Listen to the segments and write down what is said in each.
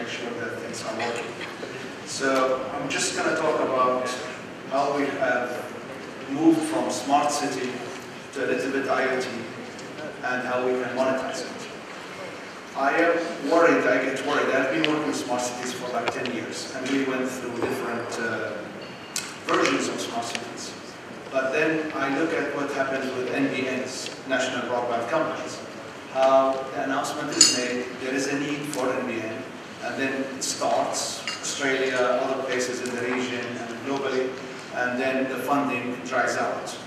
make sure that things are working. So I'm just going to talk about how we have moved from smart city to a little bit IoT and how we can monetize it. I get worried. I've been working with smart cities for like 10 years, and we went through different versions of smart cities. But then I look at what happens with NBNs, national broadband companies, how the announcement is made, there is a need for NBN, and then it starts, Australia, other places in the region, and globally, and then the funding dries out.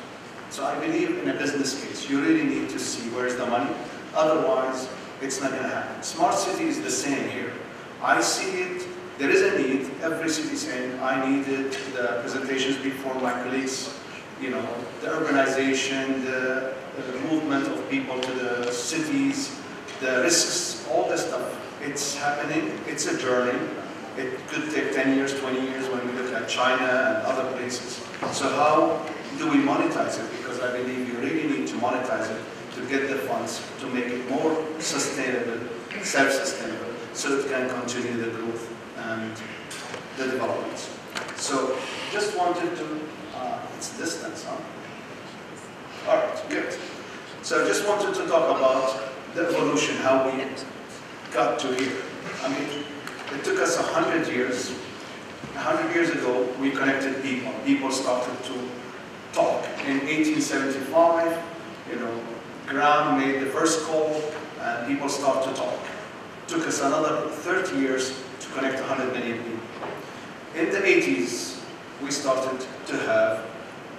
So I believe in a business case, you really need to see where's the money, otherwise it's not going to happen. Smart city is the same here. I see it, there is a need, every city saying, I needed the presentations before my colleagues, you know, the urbanization, the movement of people to the cities, the risks, all this stuff. It's happening, it's a journey. It could take 10 years, 20 years when we look at China and other places. So how do we monetize it? Because I believe you really need to monetize it to get the funds to make it more sustainable, self-sustainable, so it can continue the growth and the development. So just wanted to, it's distance, huh? All right, good. So just wanted to talk about the evolution, how we got to here. I mean, it took us 100 years. 100 years ago, we connected people. People started to talk. In 1875, you know, Graham made the first call, and people started to talk. It took us another 30 years to connect 100 million people. In the 80s, we started to have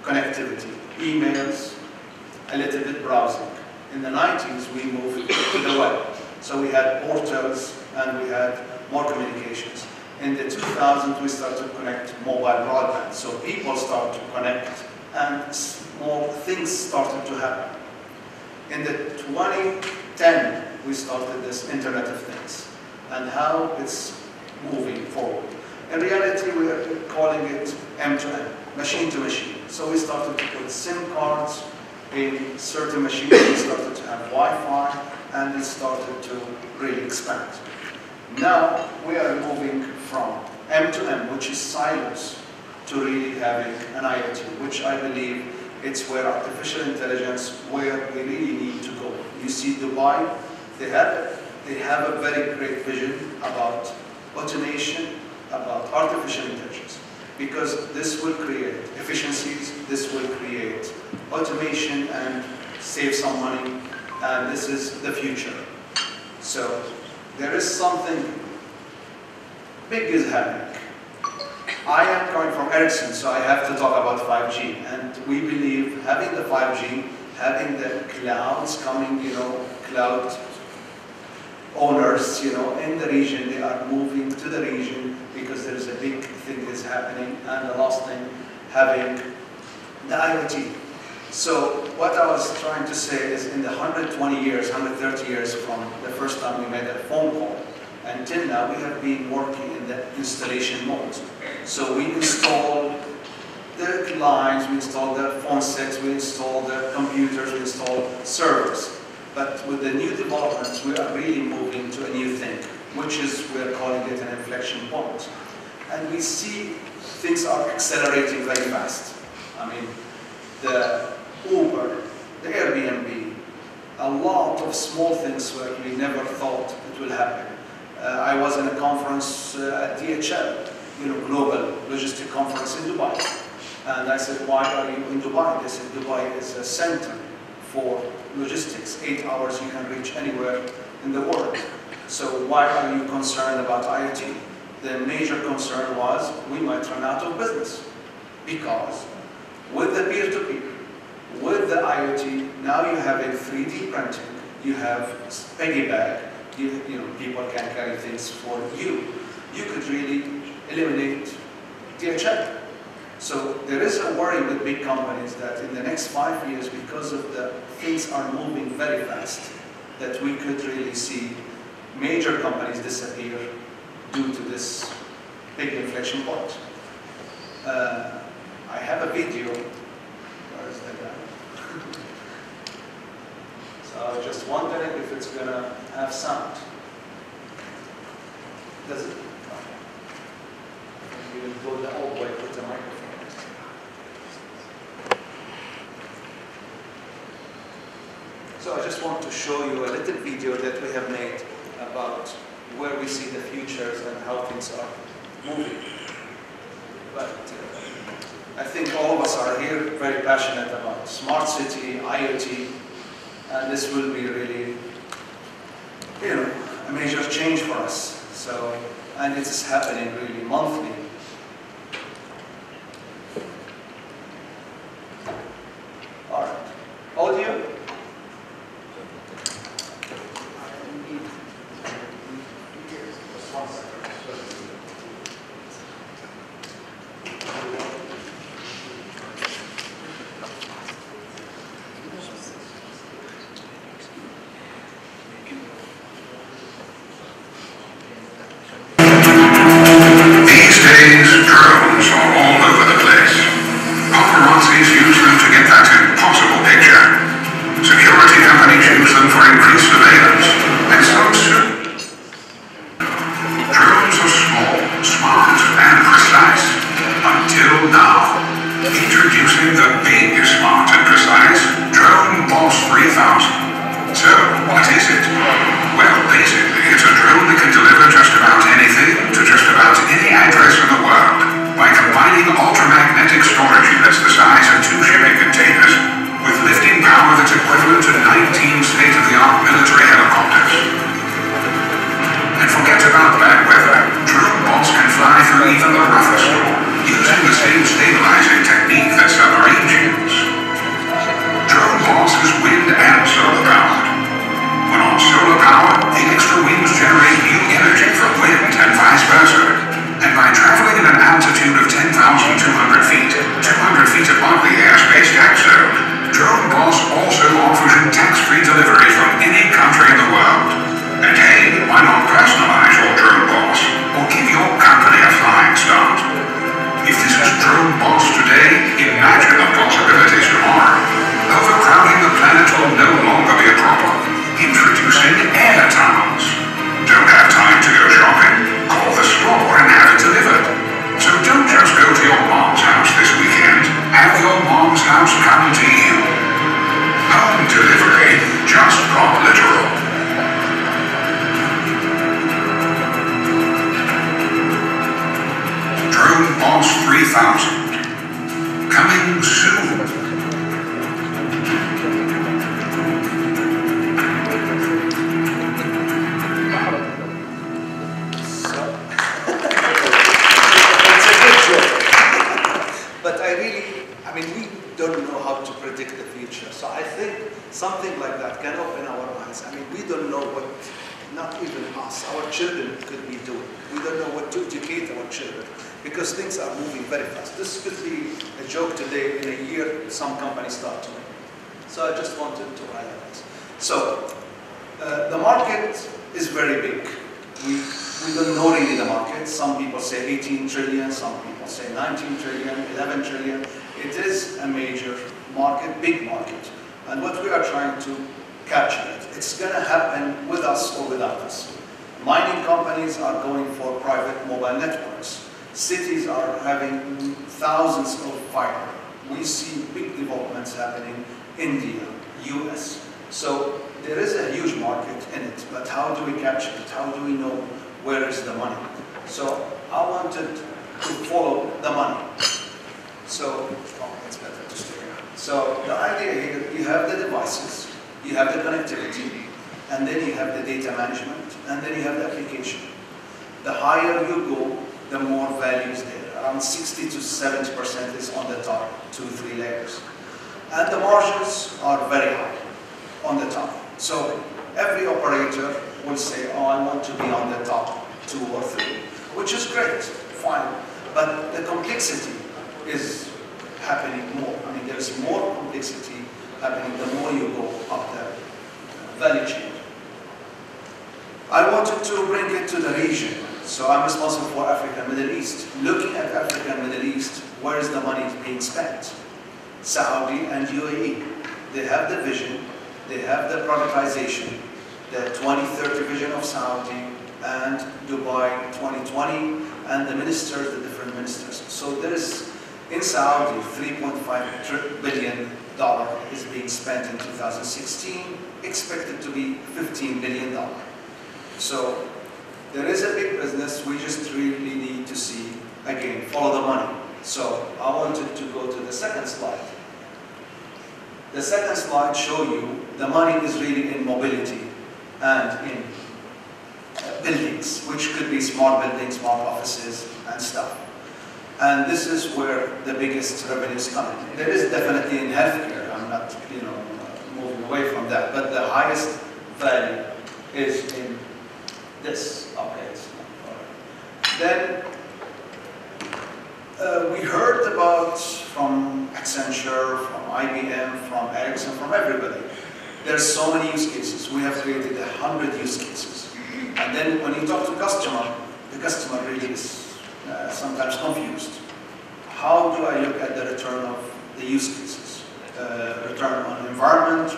connectivity, emails, a little bit browsing. In the 90s, we moved to the web. So we had portals and we had more communications. In the 2000s, we started to connect mobile broadband. So people started to connect and more things started to happen. In the 2010, we started this Internet of Things and how it's moving forward. In reality, we are calling it M2M, machine to machine. So we started to put SIM cards in certain machines, we started to have Wi-Fi, and it started to really expand. Now we are moving from M2M, which is silos, to really having an IoT, which I believe it's where artificial intelligence, where we really need to go. You see Dubai, they have a very great vision about automation, about artificial intelligence, because this will create efficiencies, this will create automation and save some money, and this is the future. So there is something big is happening. I am coming from Ericsson, so I have to talk about 5G, and we believe having the 5G, having the clouds coming, you know, cloud owners, you know, in the region, they are moving to the region because there is a big thing is happening, and the last thing, having the IoT. So what I was trying to say is in the 120 years, 130 years from the first time we made a phone call until now, we have been working in the installation mode. So we install the lines, we install the phone sets, we install the computers, we install servers. But with the new developments, we are really moving to a new thing, which is, we're calling it an inflection point. And we see things are accelerating very fast. I mean, the Uber, the Airbnb, a lot of small things where we never thought it will happen. I was in a conference at DHL, you know, global logistic conference in Dubai. And I said, why are you in Dubai? They said, Dubai is a center for logistics. 8 hours you can reach anywhere in the world. So why are you concerned about IoT? The major concern was we might run out of business. Because with the peer-to-peer, with the IoT, now you have a 3D printing, you have piggyback, you know, people can carry things for you. You could really eliminate DHL. So there is a worry with big companies that in the next 5 years, because of the things are moving very fast, that we could really see major companies disappear due to this big inflection point. I have a video. Where is the guy? So I was just wondering if it's going to have sound. Does it? We will go the old way with the microphone. So I just want to show you a little video that we have made about where we see the futures and how things are moving. But I think all of us are here very passionate about smart city, IoT, and this will be really, a major change for us. So, and it is happening really monthly. All right, audio. Cities are having thousands of fiber. We see big developments happening in India, US. So there is a huge market in it, but how do we capture it? How do we know where is the money? So I wanted to follow the money. So, it's better to stay here. So the idea here, you have the devices, you have the connectivity, and then you have the data management, and then you have the application. The higher you go, the more value is there. Around 60 to 70% is on the top 2-3 layers. And the margins are very high on the top. So every operator will say, oh, I want to be on the top 2 or 3, which is great, fine. But the complexity is happening more. I mean, there's more complexity happening the more you go up the value chain. I wanted to bring it to the region. So I'm responsible for Africa and Middle East. Looking at Africa and Middle East, where is the money being spent? Saudi and UAE. They have the vision, they have the privatization, the 2030 vision of Saudi and Dubai 2020, and the ministers, the different ministers. So there's, in Saudi, $3.5 billion is being spent in 2016, expected to be $15 billion. So there is a big business, we just really need to see, again, follow the money. So I wanted to go to the second slide. The second slide shows you the money is really in mobility and in buildings, which could be smart buildings, smart offices, and stuff. And this is where the biggest revenues come in. There is definitely in healthcare. I'm not, moving away from that. But the highest value is in this. Okay. Then we heard about from Accenture, from IBM, from Ericsson, from everybody. There's so many use cases. We have created 100 use cases. And then when you talk to customer, the customer really is sometimes confused. How do I look at the return of the use cases? Return on environment,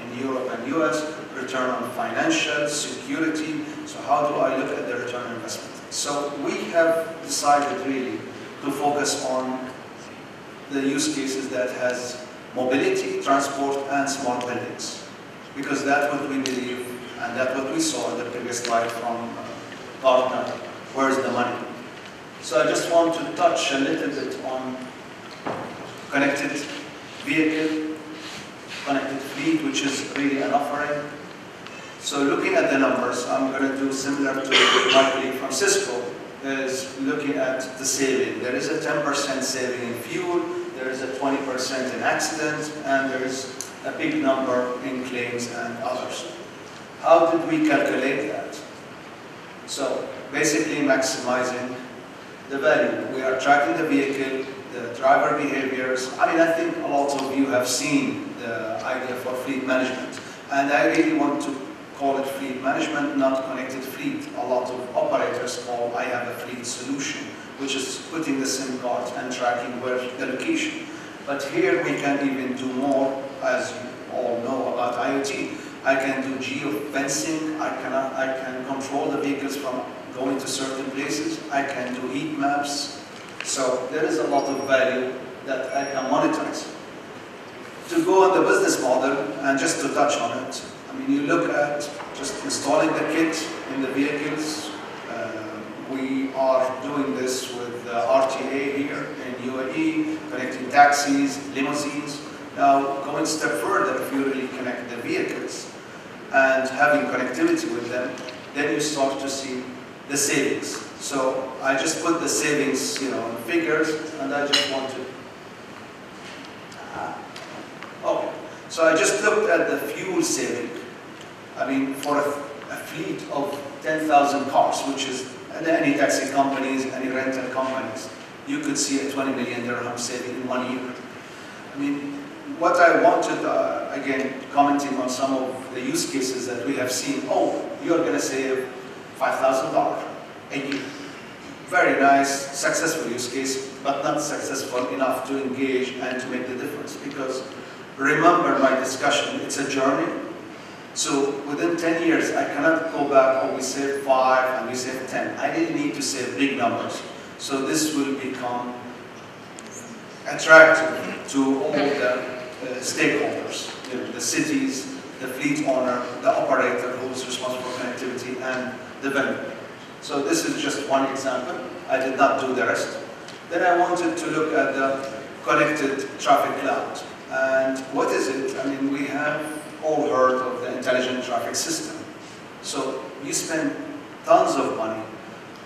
in Europe and US, return on financial, security. So how do I look at the return on investment? So we have decided really to focus on the use cases that has mobility, transport, and smart buildings. Because that's what we believe, and that's what we saw in the previous slide from Gartner. Where's the money? So I just want to touch a little bit on connected vehicle, connected fleet, which is really an offering. So looking at the numbers, I'm going to do similar to my colleague from Cisco, is looking at the saving. There is a 10% saving in fuel, there is a 20% in accidents, and there is a big number in claims and others. How did we calculate that? So basically maximizing the value. We are tracking the vehicle, the driver behaviors. I think a lot of you have seen the idea for fleet management. And I really want to call it fleet management, not connected fleet. A lot of operators call I have a fleet solution, which is putting the SIM cards and tracking where the location. But here we can even do more, as you all know about IoT. I can do geo-fencing, I can control the vehicles from going to certain places, I can do heat maps. So there is a lot of value that I can monetize. To go on the business model, and just to touch on it, you look at just installing the kit in the vehicles. We are doing this with RTA here in UAE, connecting taxis, limousines. Now, going a step further, if you really connect the vehicles and having connectivity with them, then you start to see the savings. So I just put the savings, in figures, and I just want to. Okay. So I just looked at the fuel saving. For a fleet of 10,000 cars, which is any taxi companies, any rental companies, you could see a 20 million dirham saving in 1 year. What I wanted, again, commenting on some of the use cases that we have seen, you're going to save $5,000 a year. Very nice, successful use case, but not successful enough to engage and to make the difference. Because remember my discussion, it's a journey. So within 10 years, I cannot go back, we saved 5 and we saved 10. I didn't need to save big numbers. So this will become attractive to all the stakeholders, the cities, the fleet owner, the operator who is responsible for connectivity, and the vendor. So this is just one example. I did not do the rest. Then I wanted to look at the connected traffic cloud. And what is it? We have all heard of the intelligent traffic system. So you spend tons of money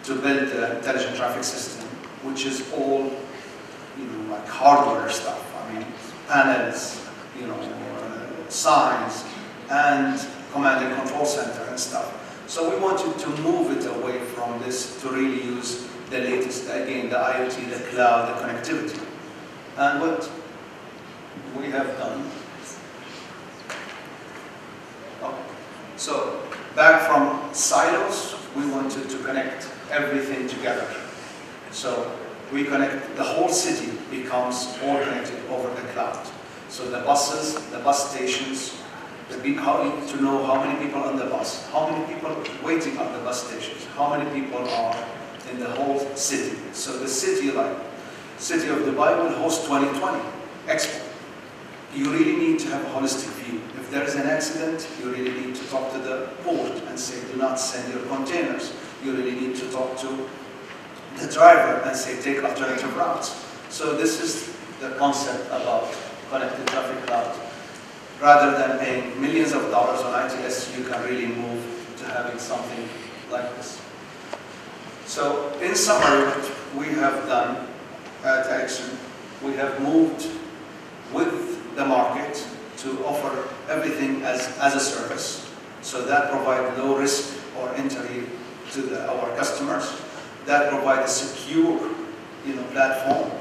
to build the intelligent traffic system, which is all, like hardware stuff. Panels, signs, and command and control center and stuff. So we wanted to move it away from this to really use the latest, again, the IoT, the cloud, the connectivity. And what we have done. So back from silos, we wanted to connect everything together. So we connect, the whole city becomes all connected over the cloud. So the buses, the bus stations, How you need to know how many people on the bus, how many people waiting at the bus stations, how many people are in the whole city. So the city, like City of Dubai, will host 2020 Expo. You really need to have a holistic view. If there is an accident, you really need to talk to the port and say, do not send your containers. You really need to talk to the driver and say, take alternative routes. So this is the concept about connected traffic cloud. Rather than paying millions of dollars on ITS, you can really move to having something like this. So in summary, what we have done at Ericsson, we have moved with the market to offer everything as a service. So that provides low risk or entry to our customers. That provides a secure, platform.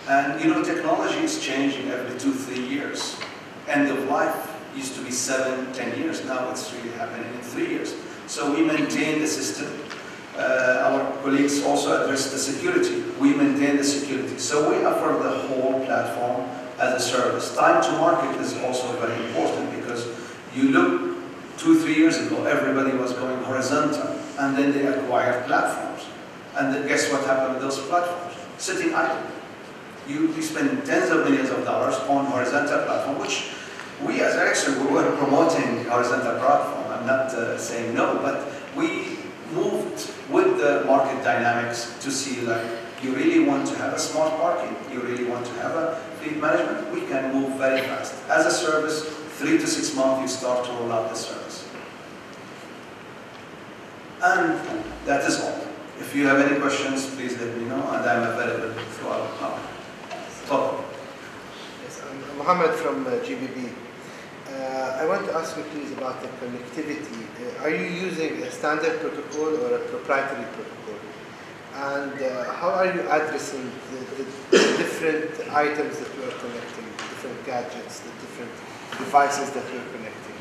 And technology is changing every 2-3 years. End of life used to be 7-10 years. Now it's really happening in 3 years. So we maintain the system. Our colleagues also address the security. We maintain the security. So we offer the whole platform as a service. Time to market is also very important because you look 2-3 years ago, everybody was going horizontal, and then they acquired platforms. And then guess what happened with those platforms? Sitting idle. You spend tens of millions of dollars on horizontal platform, which we as Ericsson, we were promoting horizontal platform. I'm not saying no, but we moved with the market dynamics to see, like, you really want to have a smart parking, you really want to have a fleet management, we can move very fast. As a service, 3 to 6 months, you start to roll out the service. And that is all. If you have any questions, please let me know, and I'm available throughout now. Yes, I'm Mohammed from GBB. I want to ask you please about the connectivity. Are you using a standard protocol or a proprietary protocol? And how are you addressing the different items that you are connecting, the different gadgets, the different devices that you are connecting?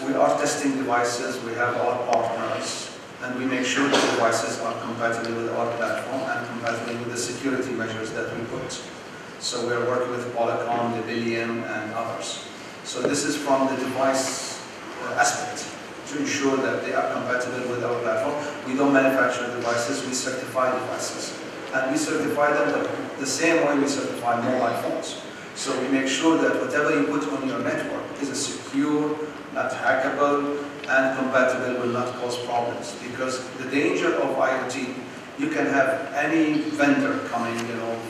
We are testing devices, we have our partners, and we make sure the devices are compatible with our platform and compatible with the security measures that we put. So we are working with Polycom, Debilium, and others. So this is from the device aspect to ensure that they are compatible with our platform. We don't manufacture devices, we certify devices. And we certify them the same way we certify mobile phones. So we make sure that whatever you put on your network is secure, not hackable, and compatible, will not cause problems. Because the danger of IoT, you can have any vendor coming,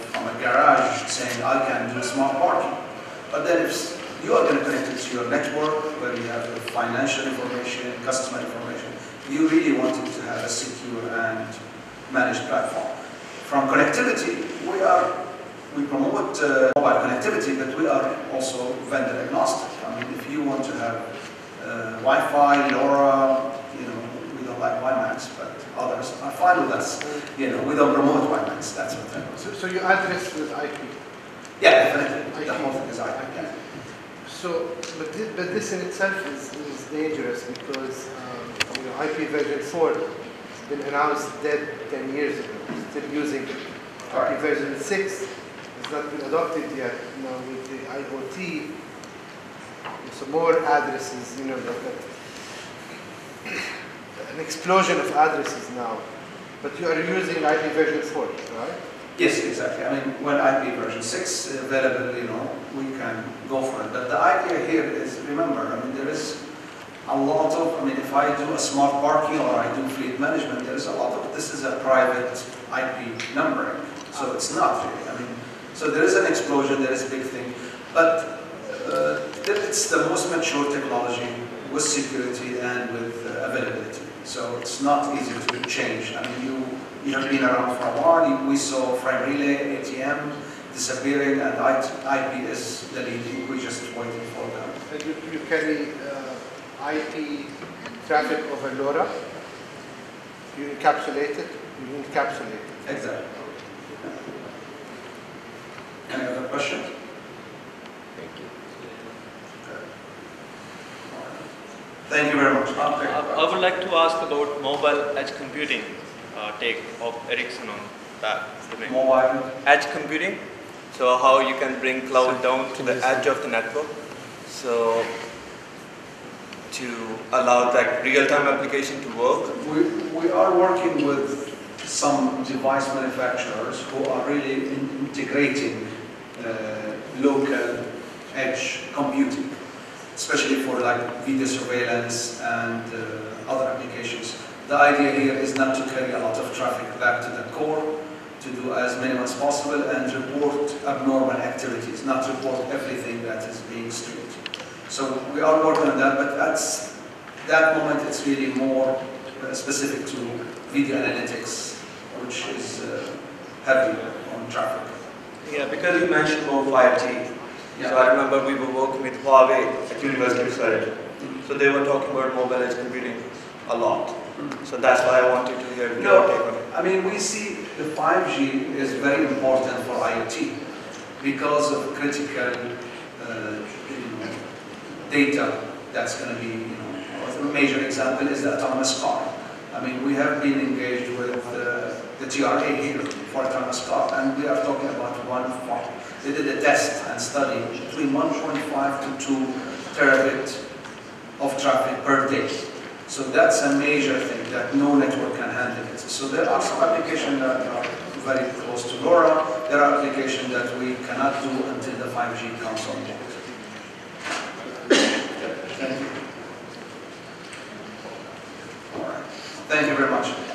from a garage saying, I can do smart parking. But then if you are going to connect it to your network, where you have the financial information, customer information, you really want it to have a secure and managed platform. From connectivity, we promote mobile connectivity, but we are also vendor agnostic. I mean, if you want to have Wi-Fi, LoRa, we don't like WiMAX, but others are fine with us. We don't promote WiMAX, that's what I mean. So you address with IP? Yeah, definitely. The whole thing is IP. Yeah. So, but this in itself is dangerous because IP version 4 has been announced dead 10 years ago. Still using it. IP version 6 has not been adopted yet. With the IoT, so more addresses. An explosion of addresses now. But you are using IP version 4, right? Yes, exactly. I mean, when IP version 6 is available, we can go for it. But the idea here is, remember, I mean, there is a lot of, if I do a smart parking or I do fleet management, there is a lot of, this is a private IP numbering. So it's not really, so there is an explosion, there is a big thing. But it's the most mature technology with security and with availability. So it's not easy to change. You have been around for a while. We saw frame relay, ATM disappearing, and IP is the leading. We're just waiting for them. And you carry IP traffic over LoRa. You encapsulate it. You encapsulate it. Exactly. Any other questions? Thank you. Okay. Thank you very much. I would like to ask about mobile edge computing take of Ericsson on that domain. Mobile edge computing. So how you can bring cloud down to the edge of the network. So to allow that real-time application to work. We are working with some device manufacturers who are really integrating local edge computing, especially for like video surveillance and other applications. The idea here is not to carry a lot of traffic back to the core, to do as minimum as possible and report abnormal activities, not report everything that is being streamed. So we are working on that, but at that moment it's really more specific to video analytics, which is heavy on traffic. Yeah, because you mentioned about 5G. Yeah. So I remember we were working with Huawei at University of Surrey. So they were talking about mobile edge computing a lot. So that's why I wanted to hear your take on it. I mean, we see the 5G is very important for IoT because of critical data that's going to be, a major example is the autonomous car. I mean, we have been engaged with the TRA here for autonomous car, and we are talking about they did a test and study between 1.5 to 2 terabit of traffic per day. So that's a major thing that no network can handle it. So there are some applications that are very close to LoRa. There are applications that we cannot do until the 5G comes on board. Thank you. All right. Thank you very much.